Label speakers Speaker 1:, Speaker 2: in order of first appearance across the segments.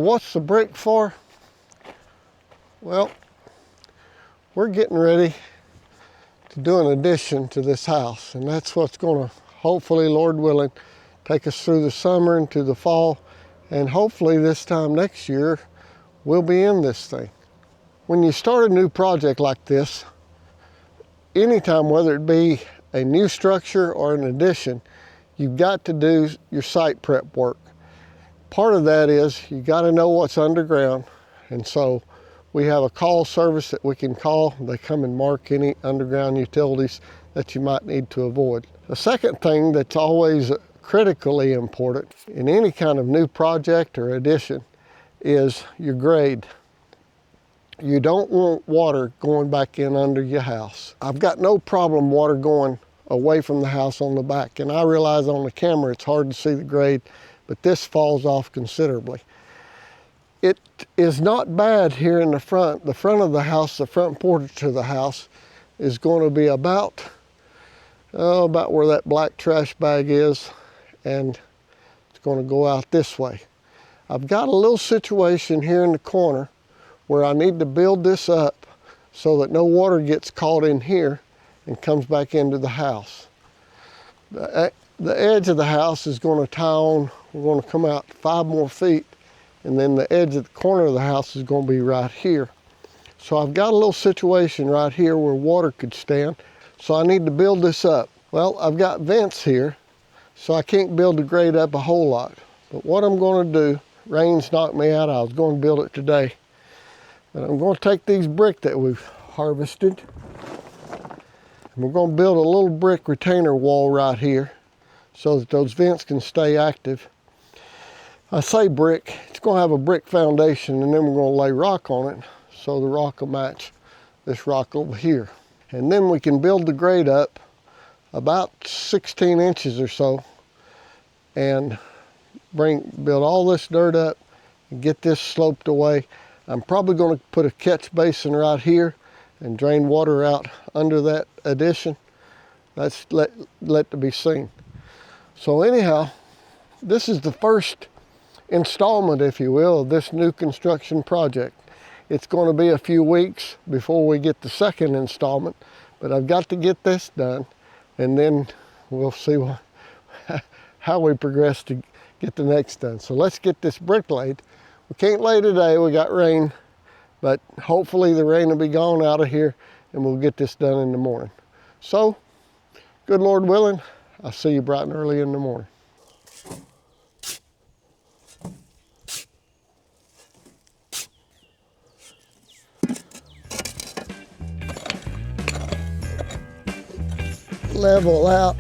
Speaker 1: what's the brick for? Well, we're getting ready to do an addition to this house, and that's what's going to, hopefully, Lord willing, take us through the summer into the fall, and hopefully this time next year, we'll be in this thing. When you start a new project like this, anytime, whether it be a new structure or an addition, you've got to do your site prep work. Part of that is you got to know what's underground, and so we have a call service that we can call. They come and mark any underground utilities that you might need to avoid. The second thing that's always critically important in any kind of new project or addition is your grade. You don't want water going back in under your house. I've got no problem water going away from the house on the back, and I realize on the camera it's hard to see the grade, but this falls off considerably. It is not bad here in the front. The front of the house, the front porch of the house is going to be about where that black trash bag is, and it's going to go out this way. I've got a little situation here in the corner where I need to build this up so that no water gets caught in here and comes back into the house. The edge of the house is going to tie on. We're going to come out 5 more feet, and then the edge of the corner of the house is going to be right here. So I've got a little situation right here where water could stand, so I need to build this up. Well, I've got vents here, so I can't build the grade up a whole lot. But what I'm going to do, rain's knocked me out, I was going to build it today. But I'm going to take these brick that we've harvested, and we're going to build a little brick retainer wall right here so that those vents can stay active. I say brick, it's going to have a brick foundation, and then we're going to lay rock on it so the rock will match this rock over here. And then we can build the grade up about 16 inches or so and build all this dirt up and get this sloped away. I'm probably going to put a catch basin right here and drain water out under that addition. That's let to be seen. So anyhow, this is the first installment, if you will, of this new construction project. It's going to be a few weeks before we get the second installment, but I've got to get this done, and then we'll see how we progress to get the next done. So let's get this brick laid. We can't lay today, we got rain, but hopefully the rain will be gone out of here and we'll get this done in the morning. So, good Lord willing, I'll see you bright and early in the morning. Level out.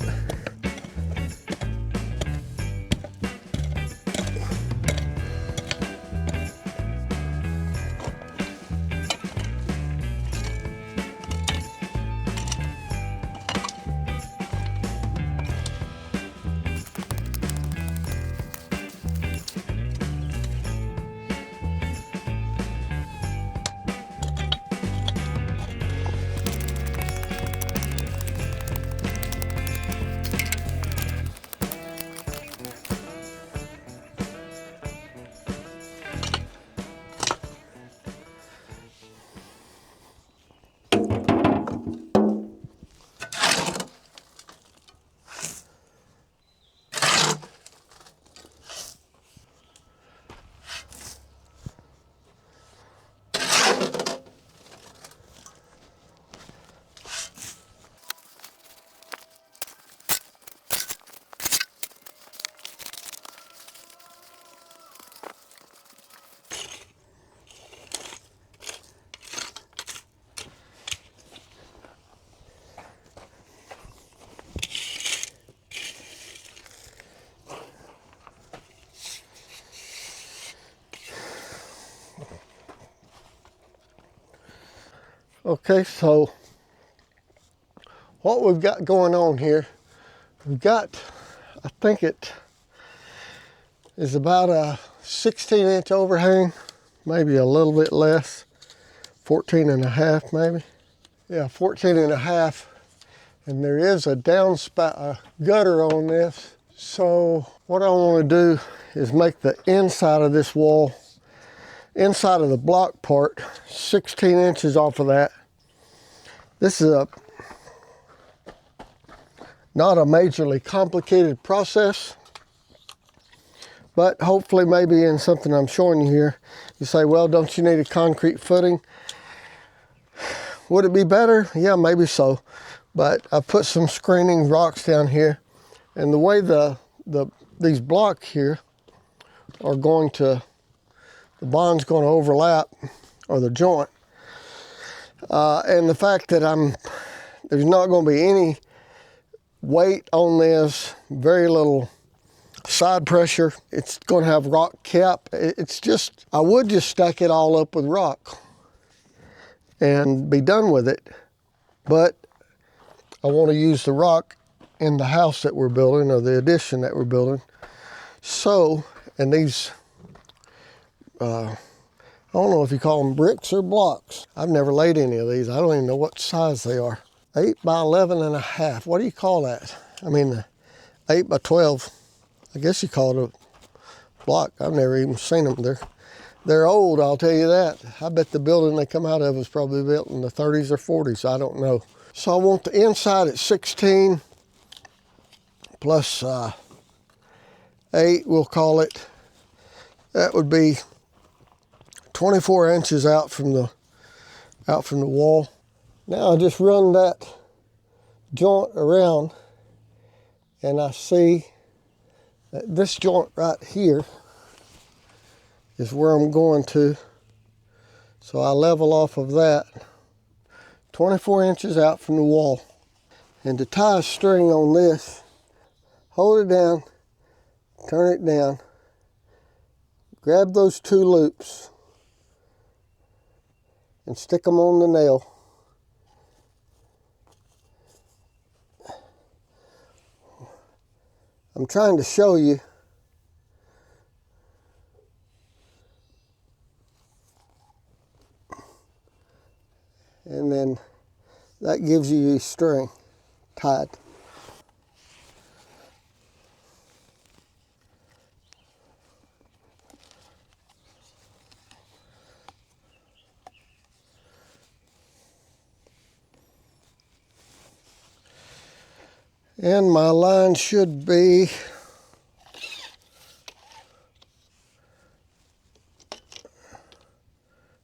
Speaker 1: Okay, so what we've got going on here, we've got, I think it is about a 16-inch overhang, maybe a little bit less, 14 and a half maybe. Yeah, 14 and a half. And there is a downspout, a gutter on this. So what I want to do is make the inside of this wall inside of the block part, 16 inches off of that. This is not a majorly complicated process, but hopefully maybe in something I'm showing you here, you say, well, don't you need a concrete footing? Would it be better? Yeah, maybe so. But I put some screening rocks down here, and the way these blocks here are going to, the bond's going to overlap, or the joint, and the fact that there's not going to be any weight on this, very little side pressure. It's going to have rock cap. It's just, I would just stack it all up with rock and be done with it, but I want to use the rock in the house that we're building, or the addition that we're building. So, and these, I don't know if you call them bricks or blocks. I've never laid any of these. I don't even know what size they are. 8 by 11 and a half. What do you call that? I mean, 8 by 12. I guess you call it a block. I've never even seen them. They're old, I'll tell you that. I bet the building they come out of was probably built in the 30s or 40s. I don't know. So I want the inside at 16 plus 8, we'll call it. That would be 24 inches out from the wall. Now I just run that joint around, and I see that this joint right here is where I'm going to. So I level off of that 24 inches out from the wall. And to tie a string on this, hold it down, turn it down, grab those 2 loops and stick them on the nail. I'm trying to show you. And then that gives you your string tied. And my line should be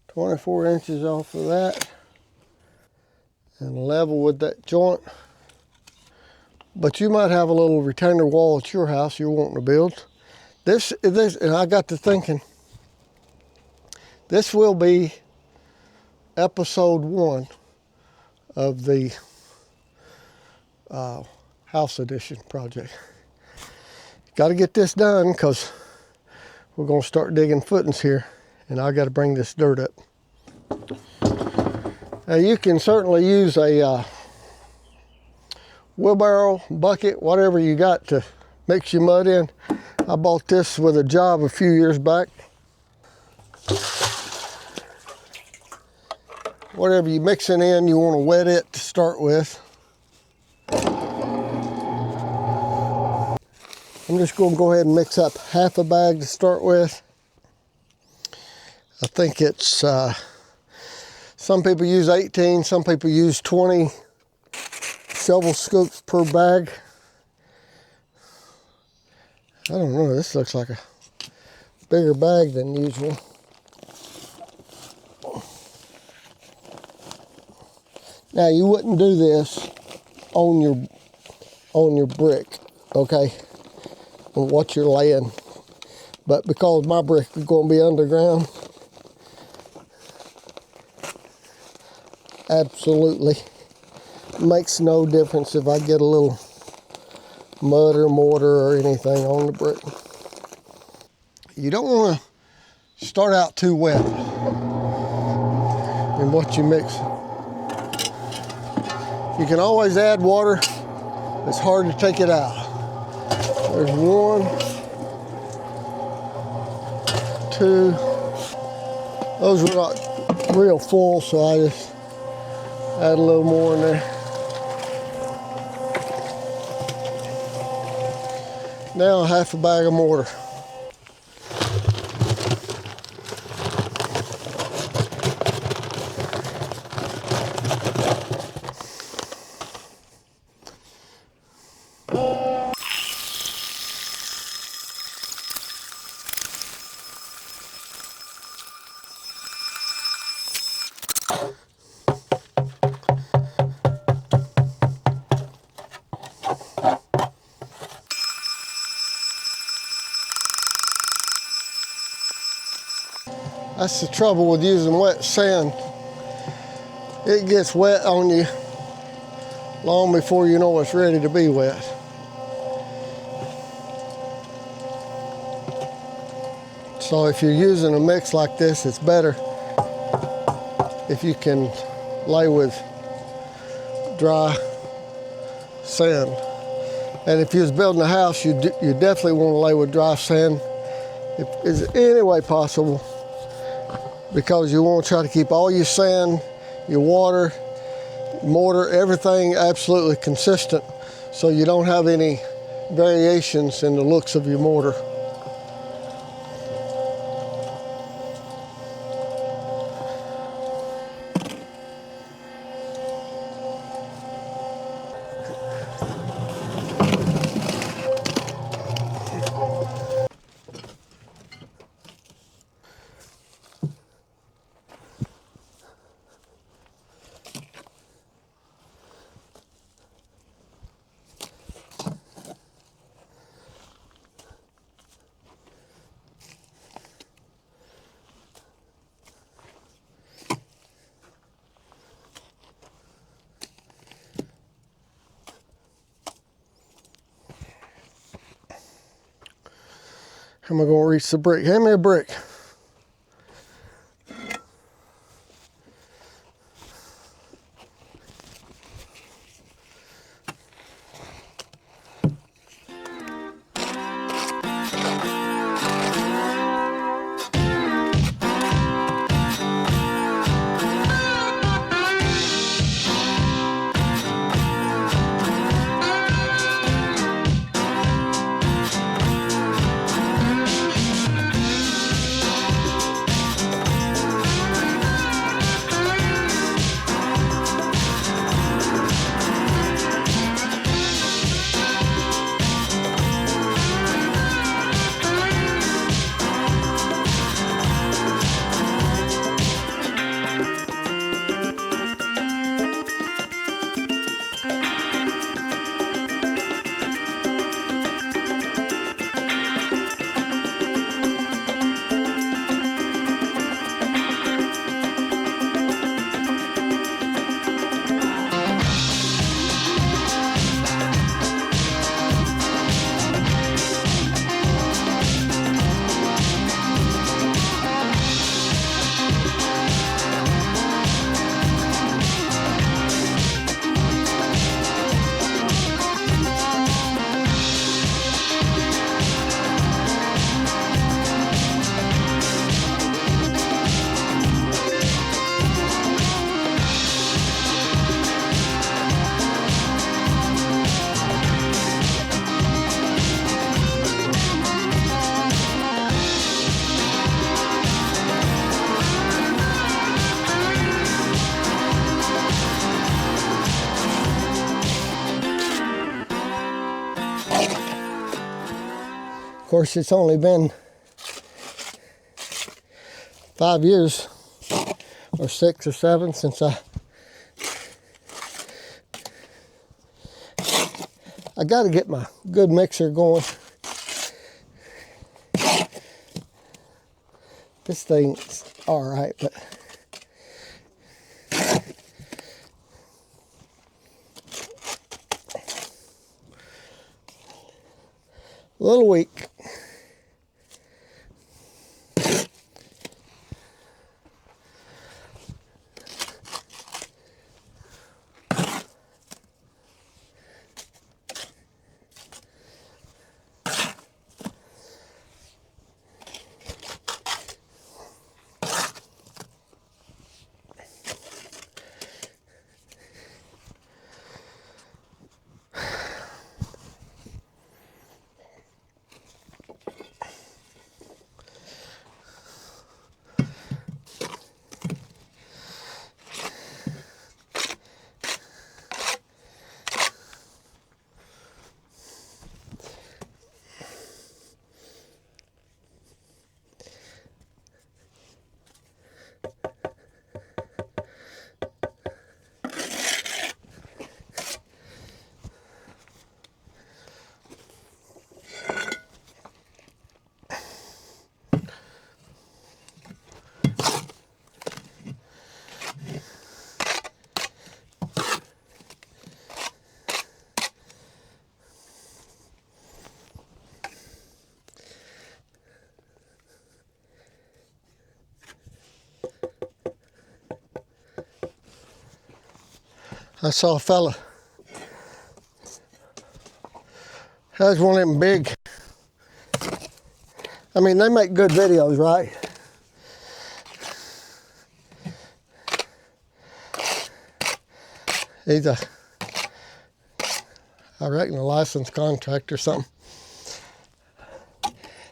Speaker 1: 24 inches off of that, and level with that joint. But you might have a little retainer wall at your house you're wanting to build. This, and I got to thinking, this will be episode 1 of the house addition project. Got to get this done because we're going to start digging footings here, and I got to bring this dirt up. Now you can certainly use a wheelbarrow, bucket, whatever you got to mix your mud in. I bought this with a job a few years back. Whatever you're mixing in, you want to wet it to start with. I'm just going to go ahead and mix up half a bag to start with. I think it's, some people use 18, some people use 20 shovel scoops per bag. I don't know, this looks like a bigger bag than usual. Now you wouldn't do this on your brick, okay? What you're laying, but because my brick is going to be underground, absolutely makes no difference if I get a little mud or mortar or anything on the brick. You don't want to start out too wet in what you mix. You can always add water. It's hard to take it out. There's 1, 2. Those were not real full, so I just add a little more in there. Now half a bag of mortar. That's the trouble with using wet sand. It gets wet on you long before you know it's ready to be wet. So if you're using a mix like this, it's better if you can lay with dry sand. And if you was building a house, you definitely want to lay with dry sand if is any way possible, because you want to try to keep all your sand, your water, mortar, everything absolutely consistent, so you don't have any variations in the looks of your mortar. How am I going to reach the brick? Hand me a brick. Of course, it's only been 5 years or 6 or 7 since I got to get my good mixer going. This thing's all right, but a little weak. I saw a fella. Has one of them big. I mean, they make good videos, right? He's I reckon a licensed contractor or something.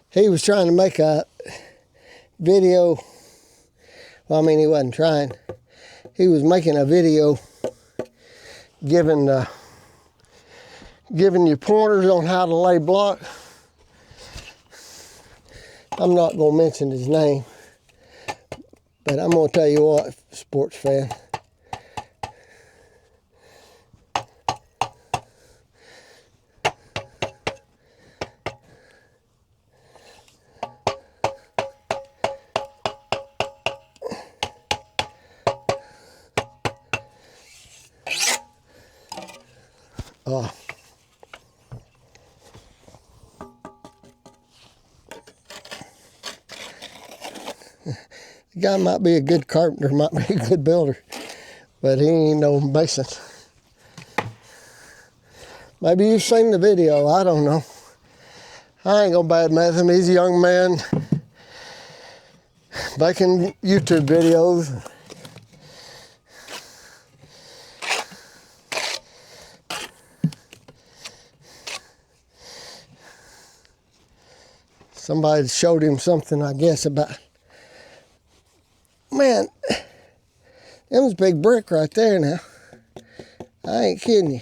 Speaker 1: He was trying to make a video. Well, I mean, he wasn't trying. He was making a video giving you pointers on how to lay block. I'm not going to mention his name, but I'm going to tell you what, sports fan. The guy might be a good carpenter, might be a good builder, but he ain't no mason. Maybe you've seen the video, I don't know. I ain't gonna badmouth him. He's a young man making YouTube videos. Somebody showed him something, I guess, about, man, them's big brick right there now. I ain't kidding you.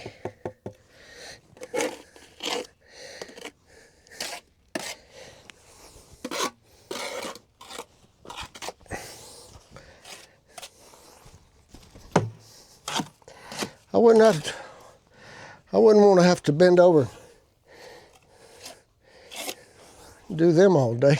Speaker 1: I wouldn't want to have to bend over and do them all day.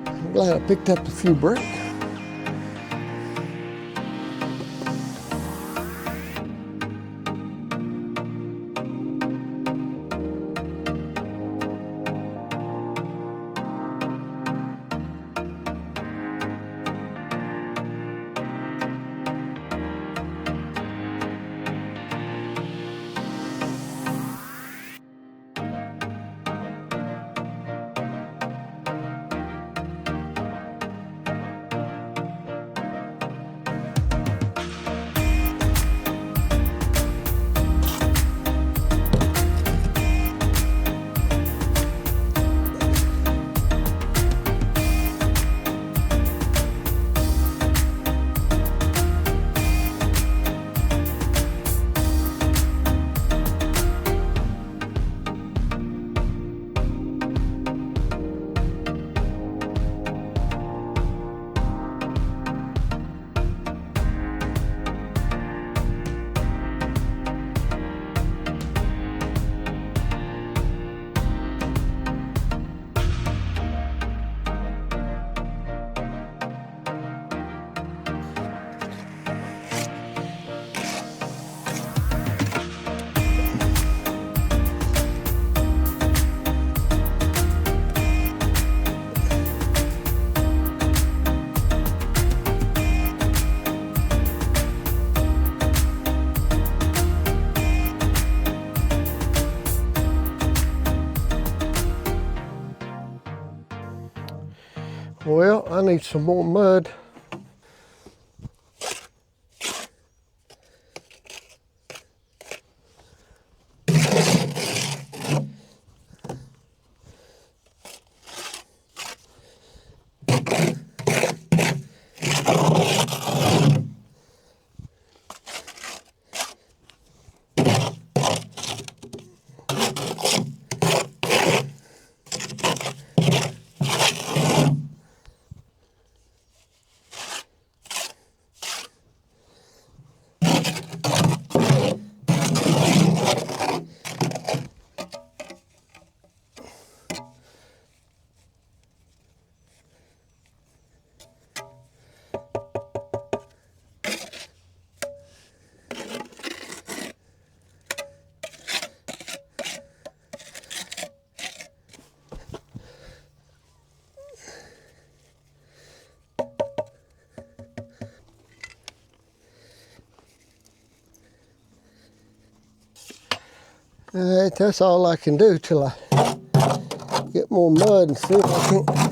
Speaker 1: I'm glad I picked up a few bricks. Well, I need some more mud. All right, that's all I can do till I get more mud and see if I can.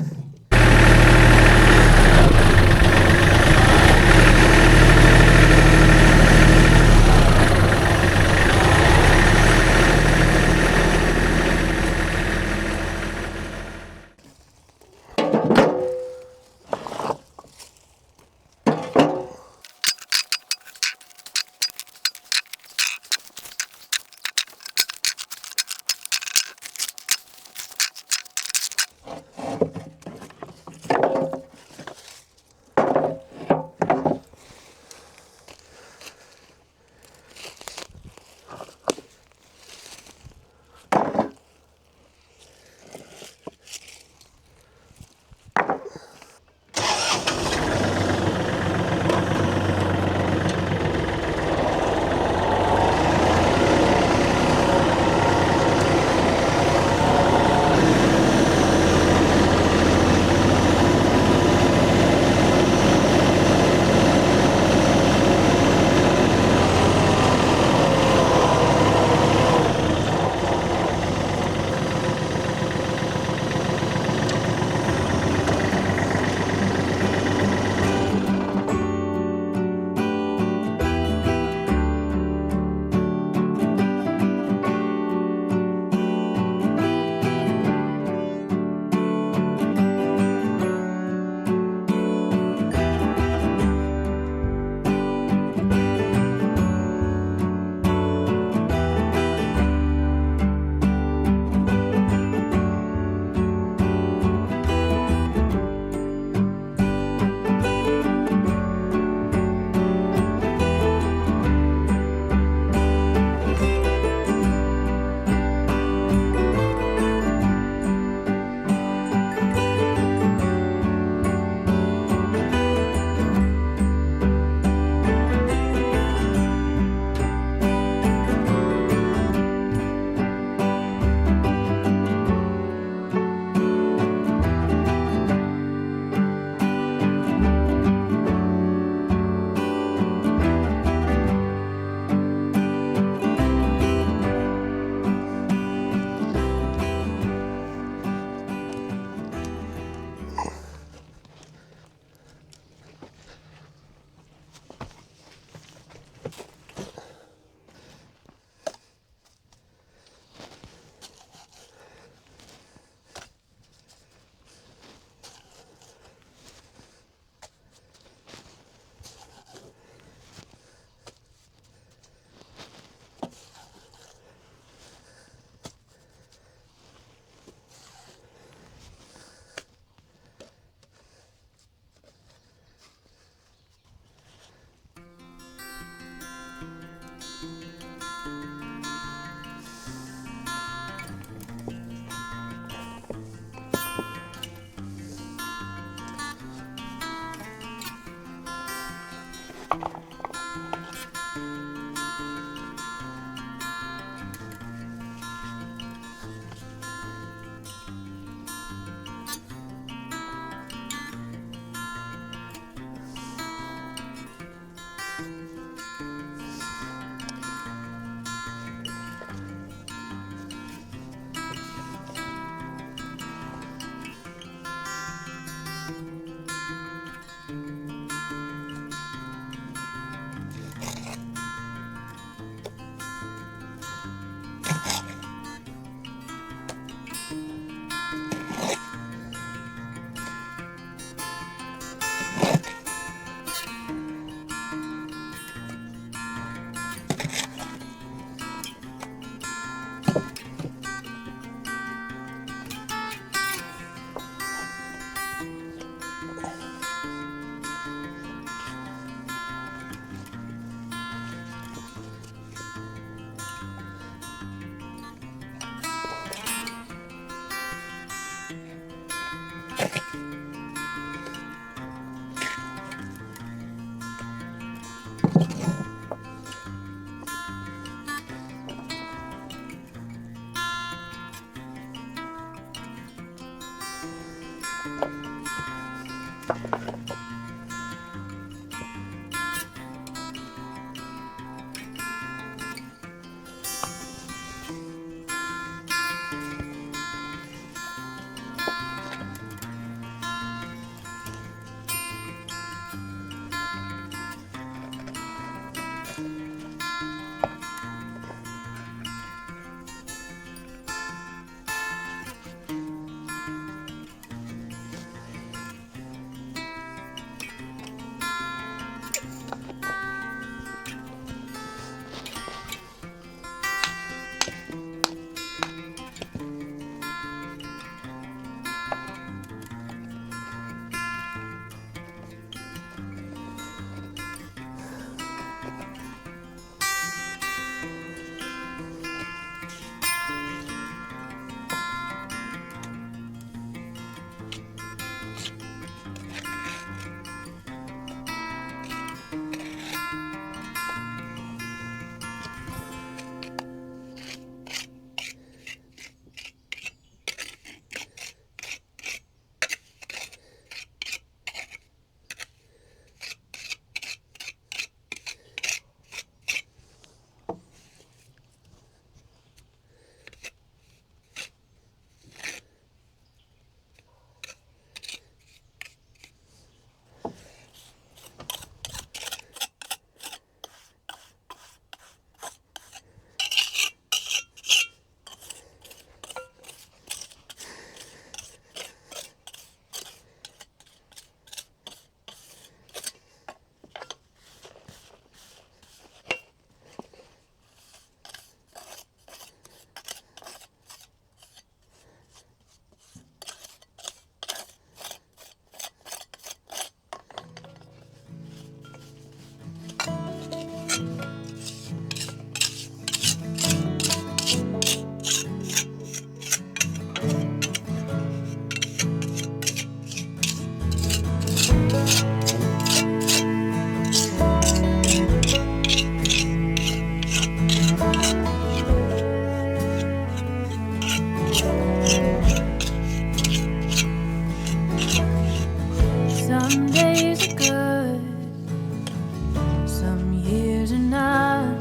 Speaker 2: Some years are not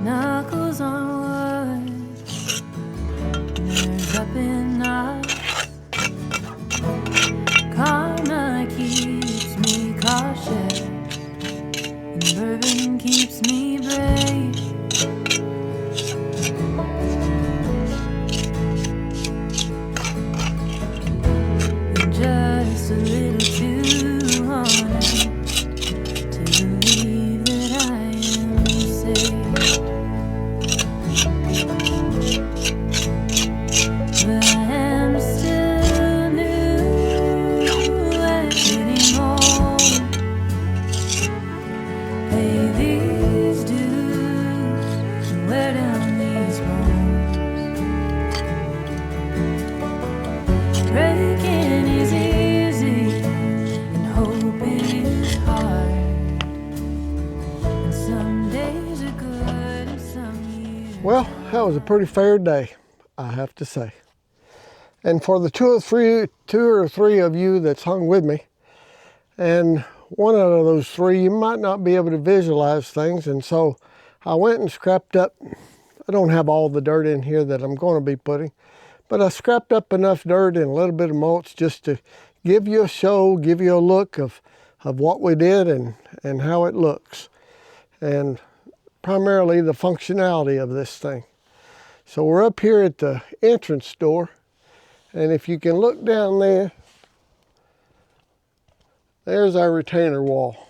Speaker 2: knuckles on wood, nerves up in knots. Karma keeps me cautious, and bourbon keeps me brave. And just a little too honest to believe that I am safe. But I am still new at getting old. Pay these dues and wear down these bones. Breaking is easy and hoping is hard. And some days are good and some years.
Speaker 1: Well, that was a pretty fair day, I have to say. And for the two or three of you that's hung with me, and one out of those three, you might not be able to visualize things, and so I went and scrapped up. I don't have all the dirt in here that I'm going to be putting, but I scrapped up enough dirt and a little bit of mulch just to give you a show, give you a look of what we did and how it looks, and primarily the functionality of this thing. So we're up here at the entrance door, and if you can look down there, there's our retainer wall.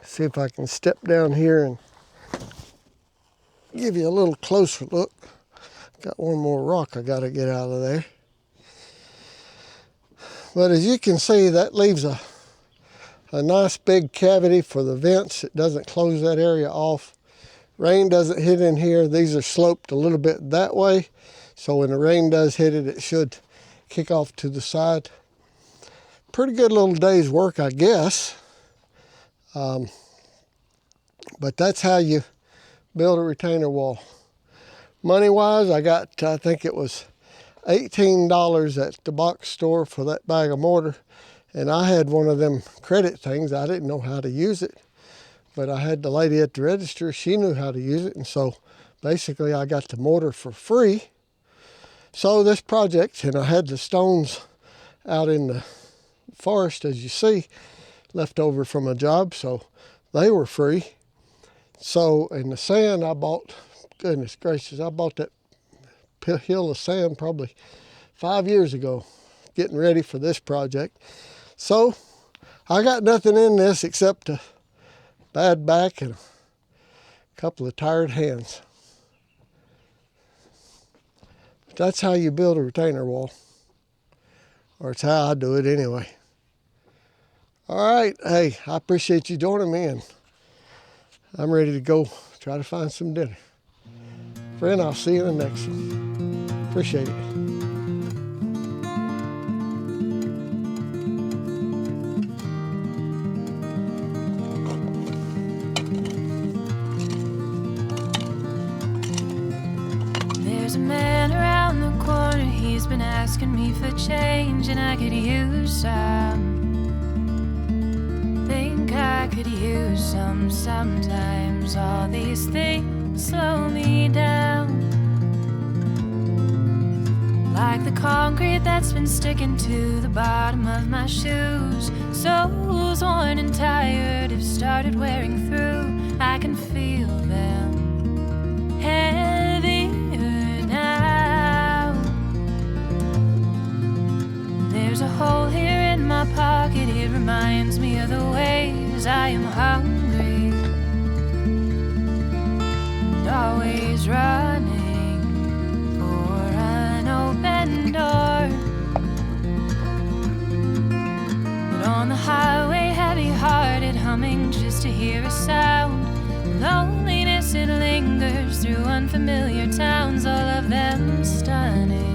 Speaker 1: See if I can step down here and give you a little closer look. Got one more rock I got to get out of there. But as you can see, that leaves a nice big cavity for the vents. It doesn't close that area off. Rain doesn't hit in here. These are sloped a little bit that way, so when the rain does hit it, it should kick off to the side. Pretty good little day's work, I guess. But that's how you build a retainer wall. Money-wise, I got, I think it was $18 at the box store for that bag of mortar. And I had one of them credit things. I didn't know how to use it, but I had the lady at the register. She knew how to use it. And so basically I got the mortar for free. So this project, and I had the stones out in the forest, as you see, left over from a job. So they were free. So in the sand I bought, goodness gracious, I bought that hill of sand probably 5 years ago, getting ready for this project. So I got nothing in this except a bad back and a couple of tired hands. But that's how you build a retainer wall, or it's how I do it anyway. All right, hey, I appreciate you joining me, and I'm ready to go try to find some dinner. Friend, I'll see you in the next one. Appreciate it.
Speaker 2: There's a man around the corner, he's been asking me for change, and I could use some. Think I could use some sometimes. All these things slow me down, like the concrete that's been sticking to the bottom of my shoes. Soles worn and tired have started wearing through. I can feel them heavier now. There's a hole here in my pocket, it reminds me of the ways I am hungry and always running for an open door. But on the highway, heavy-hearted, humming just to hear a sound. Loneliness, it lingers through unfamiliar towns, all of them stunning.